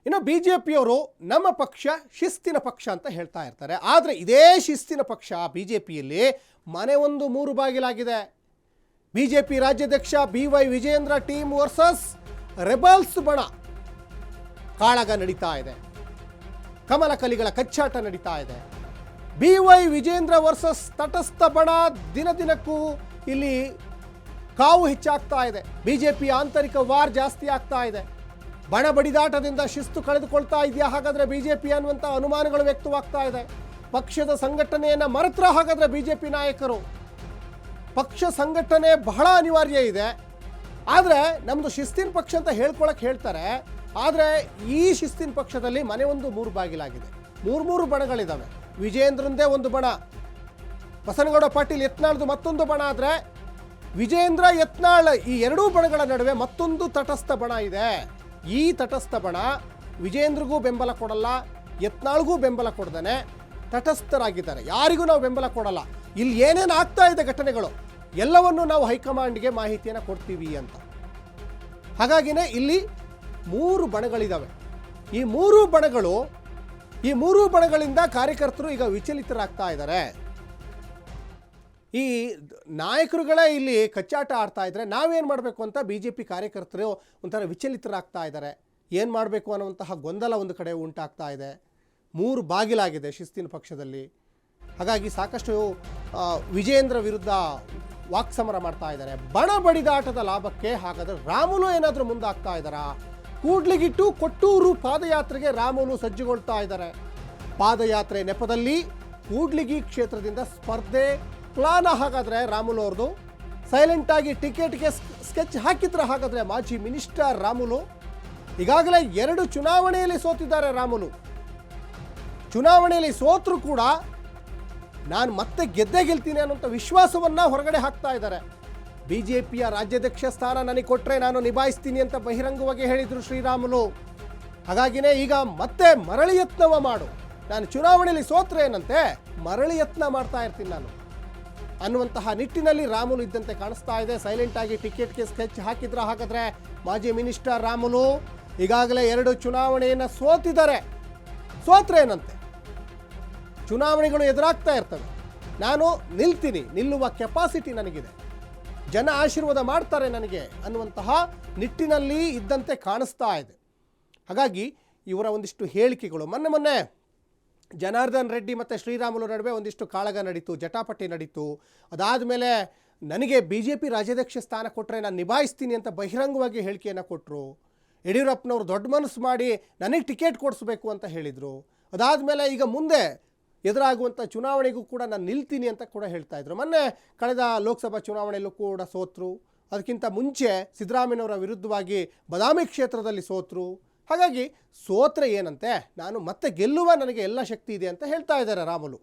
ಇನ್ನು BJPಯವರು ನಮ್ಮ ಪಕ್ಷ ಶಿಸ್ತಿನ ಪಕ್ಷ ಅಂತ ಹೇಳ್ತಾ ಇರ್ತಾರೆ. ಆದರೆ ಇದೇ ಶಿಸ್ತಿನ ಪಕ್ಷ BJPಯಲ್ಲಿ ಮನೆ ಒಂದು 3 ಬಾಗಿಲಾಗಿದೆ. BJP ರಾಜ್ಯಾಧ್ಯಕ್ಷ BY Vijayendra team versus rebels ಬಣ ಕಾಳಗ ನಡೀತಾ ಇದೆ. ಕಮಲ ಕಲಿಗಳ ಕಚ್ಚಾಟ ನಡೀತಾ ಇದೆ. BY ವಿಜಯೇಂದ್ರ ವರ್ಸಸ್ ತಟಸ್ಥ ಬಣ ದಿನದಿನಕ್ಕೂ ಇಲ್ಲಿ ಕಾವು ಹೆಚ್ಚಾಗ್ತಾ ಇದೆ. BJP ಆಂತರಿಕ ವಾರ್ ಜಾಸ್ತಿ ಆಗ್ತಾ ಇದೆ. ಬಣ ಬಡಿದಾಟದಿಂದ ಶಿಸ್ತು ಕಳೆದುಕೊಳ್ತಾ ಇದೆಯಾ ಹಾಗಾದರೆ BJP ಅನ್ನುವಂಥ ಅನುಮಾನಗಳು ವ್ಯಕ್ತವಾಗ್ತಾ ಇದೆ. ಪಕ್ಷದ ಸಂಘಟನೆಯನ್ನು ಮರೆತ್ರ ಹಾಗಾದರೆ BJP ನಾಯಕರು ಪಕ್ಷ ಸಂಘಟನೆ ಬಹಳ ಅನಿವಾರ್ಯ ಇದೆ. ಆದರೆ ನಮ್ಮದು ಶಿಸ್ತಿನ ಪಕ್ಷ ಅಂತ ಹೇಳ್ಕೊಳಕ್ಕೆ ಹೇಳ್ತಾರೆ. ಆದರೆ ಈ ಶಿಸ್ತಿನ ಪಕ್ಷದಲ್ಲಿ ಮನೆ ಒಂದು 3 ಬಾಗಿಲಾಗಿದೆ. 3 ಬಣಗಳಿದ್ದಾವೆ. ವಿಜಯೇಂದ್ರಂದೇ ಒಂದು ಬಣ, ಬಸನಗೌಡ ಪಾಟೀಲ್ ಯತ್ನಾಳ್ದು ಮತ್ತೊಂದು ಬಣ. ಆದರೆ ವಿಜಯೇಂದ್ರ ಯತ್ನಾಳ್ ಈ ಎರಡೂ ಬಣಗಳ ನಡುವೆ ಮತ್ತೊಂದು ತಟಸ್ಥ ಬಣ ಇದೆ. ಈ ತಟಸ್ಥ ಬಣ ವಿಜಯೇಂದ್ರಿಗೂ ಬೆಂಬಲ ಕೊಡಲ್ಲ, ಯತ್ನಾಳ್ಗೂ ಬೆಂಬಲ ಕೊಡ್ದೇನೆ ತಟಸ್ಥರಾಗಿದ್ದಾರೆ. ಯಾರಿಗೂ ನಾವು ಬೆಂಬಲ ಕೊಡಲ್ಲ. ಇಲ್ಲಿ ಏನೇನು ಆಗ್ತಾ ಇದೆ ಘಟನೆಗಳು ಎಲ್ಲವನ್ನು ನಾವು ಹೈಕಮಾಂಡ್ಗೆ ಮಾಹಿತಿಯನ್ನು ಕೊಡ್ತೀವಿ ಅಂತ. ಹಾಗಾಗಿನೇ ಇಲ್ಲಿ 3 ಬಣಗಳಿದ್ದಾವೆ. ಈ 3 ಬಣಗಳಿಂದ ಕಾರ್ಯಕರ್ತರು ಈಗ ವಿಚಲಿತರಾಗ್ತಾ ಇದ್ದಾರೆ. ಈ ನಾಯಕರುಗಳೇ ಇಲ್ಲಿ ಕಚ್ಚಾಟ ಆಡ್ತಾ ಇದ್ದಾರೆ. ನಾವೇನು ಮಾಡಬೇಕು ಅಂತ BJP ಕಾರ್ಯಕರ್ತರು ಒಂಥರ ವಿಚಲಿತರಾಗ್ತಾ ಇದ್ದಾರೆ. ಏನು ಮಾಡಬೇಕು ಅನ್ನುವಂತಹ ಗೊಂದಲ ಒಂದು ಕಡೆ ಉಂಟಾಗ್ತಾ ಇದೆ. 3 ಬಾಗಿಲಾಗಿದೆ ಶಿಸ್ತಿನ ಪಕ್ಷದಲ್ಲಿ. ಹಾಗಾಗಿ ಸಾಕಷ್ಟು ವಿಜಯೇಂದ್ರ ವಿರುದ್ಧ ವಾಕ್ಸಮರ ಮಾಡ್ತಾ ಇದ್ದಾರೆ. ಬಣ ಬಡಿದಾಟದ ಲಾಭಕ್ಕೆ ಹಾಗಾದರೆ ರಾಮುಲು ಏನಾದರೂ ಮುಂದಾಗ್ತಾ ಇದ್ದಾರಾ? ಕೂಡ್ಲಿಗಿಟ್ಟು ಕೊಟ್ಟೂರು ಪಾದಯಾತ್ರೆಗೆ ರಾಮುಲು ಸಜ್ಜುಗೊಳ್ತಾ ಇದ್ದಾರೆ. ಪಾದಯಾತ್ರೆ ನೆಪದಲ್ಲಿ ಕೂಡ್ಲಿಗಿ ಕ್ಷೇತ್ರದಿಂದ ಸ್ಪರ್ಧೆ ಪ್ಲಾನ್. ಹಾಗಾದರೆ ರಾಮುಲು ಅವ್ರದ್ದು ಸೈಲೆಂಟಾಗಿ ಟಿಕೆಟ್ಗೆ ಸ್ಕೆಚ್ ಹಾಕಿದ್ರೆ ಹಾಗಾದರೆ ಮಾಜಿ ಮಿನಿಸ್ಟರ್ ರಾಮುಲು ಈಗಾಗಲೇ 2 ಚುನಾವಣೆಯಲ್ಲಿ ಸೋತಿದ್ದಾರೆ. ರಾಮುಲು ಚುನಾವಣೆಯಲ್ಲಿ ಸೋತರೂ ಕೂಡ ನಾನು ಮತ್ತೆ ಗೆದ್ದೇ ಗೆಲ್ತೀನಿ ಅನ್ನೋಂಥ ವಿಶ್ವಾಸವನ್ನು ಹೊರಗಡೆ ಹಾಕ್ತಾ ಇದ್ದಾರೆ. BJPಯ ರಾಜ್ಯಾಧ್ಯಕ್ಷ ಸ್ಥಾನ ನನಗೆ ಕೊಟ್ಟರೆ ನಾನು ನಿಭಾಯಿಸ್ತೀನಿ ಅಂತ ಬಹಿರಂಗವಾಗಿ ಹೇಳಿದರು ಶ್ರೀರಾಮುಲು. ಹಾಗಾಗಿನೇ ಈಗ ಮತ್ತೆ ಮರಳಿ ಯತ್ನವ ಮಾಡು, ನಾನು ಚುನಾವಣೆಯಲ್ಲಿ ಸೋತ್ರೆ ಏನಂತೆ ಮರಳಿ ಯತ್ನ ಮಾಡ್ತಾ ಇರ್ತೀನಿ ನಾನು ಅನ್ನುವಂತಹ ನಿಟ್ಟಿನಲ್ಲಿ ರಾಮುಲು ಇದ್ದಂತೆ ಕಾಣಿಸ್ತಾ ಇದೆ. ಸೈಲೆಂಟಾಗಿ ಟಿಕೆಟ್ಗೆ ಸ್ಕೆಚ್ ಹಾಕಿದ್ರೆ ಹಾಗಾದರೆ ಮಾಜಿ ಮಿನಿಸ್ಟರ್ ರಾಮುಲು ಈಗಾಗಲೇ 2 ಚುನಾವಣೆಯನ್ನು ಸೋತಿದ್ದಾರೆ. ಸೋತ್ರೆ ಏನಂತೆ ಚುನಾವಣೆಗಳು ಎದುರಾಗ್ತಾ ಇರ್ತವೆ, ನಾನು ನಿಲ್ತೀನಿ, ನಿಲ್ಲುವ ಕೆಪಾಸಿಟಿ ನನಗಿದೆ, ಜನ ಆಶೀರ್ವಾದ ಮಾಡ್ತಾರೆ ನನಗೆ ಅನ್ನುವಂತಹ ನಿಟ್ಟಿನಲ್ಲಿ ಇದ್ದಂತೆ ಕಾಣಿಸ್ತಾ ಇದೆ. ಹಾಗಾಗಿ ಇವರ ಒಂದಿಷ್ಟು ಹೇಳಿಕೆಗಳು ಮೊನ್ನೆ ಜನಾರ್ದನ್ ರೆಡ್ಡಿ ಮತ್ತು ಶ್ರೀರಾಮುಲು ನಡುವೆ ಒಂದಿಷ್ಟು ಕಾಳಗ ನಡೀತು, ಜಟಾಪಟಿ ನಡೀತು. ಅದಾದ ಮೇಲೆ ನನಗೆ BJP ರಾಜ್ಯಾಧ್ಯಕ್ಷ ಸ್ಥಾನ ಕೊಟ್ಟರೆ ನಾನು ನಿಭಾಯಿಸ್ತೀನಿ ಅಂತ ಬಹಿರಂಗವಾಗಿ ಹೇಳಿಕೆಯನ್ನು ಕೊಟ್ಟರು. ಯಡಿಯೂರಪ್ಪನವರು ದೊಡ್ಡ ಮನಸ್ಸು ಮಾಡಿ ನನಗೆ ಟಿಕೆಟ್ ಕೊಡಿಸ್ಬೇಕು ಅಂತ ಹೇಳಿದರು. ಅದಾದಮೇಲೆ ಈಗ ಮುಂದೆ ಎದುರಾಗುವಂಥ ಚುನಾವಣೆಗೂ ಕೂಡ ನಾನು ನಿಲ್ತೀನಿ ಅಂತ ಕೂಡ ಹೇಳ್ತಾ ಇದ್ರು. ಮೊನ್ನೆ ಕಳೆದ ಲೋಕಸಭಾ ಚುನಾವಣೆಯಲ್ಲೂ ಕೂಡ ಸೋತರು. ಅದಕ್ಕಿಂತ ಮುಂಚೆ ಸಿದ್ದರಾಮಯ್ಯನವರ ವಿರುದ್ಧವಾಗಿ ಬದಾಮಿ ಕ್ಷೇತ್ರದಲ್ಲಿ ಸೋತರು. ಹಾಗಾಗಿ ಸೋತ್ರೆ ಏನಂತೆ ನಾನು ಮತ್ತೆ ಗೆಲ್ಲುವ ನನಗೆ ಎಲ್ಲ ಶಕ್ತಿ ಇದೆ ಅಂತ ಹೇಳ್ತಾ ಇದ್ದಾರೆ ರಾಮುಲು.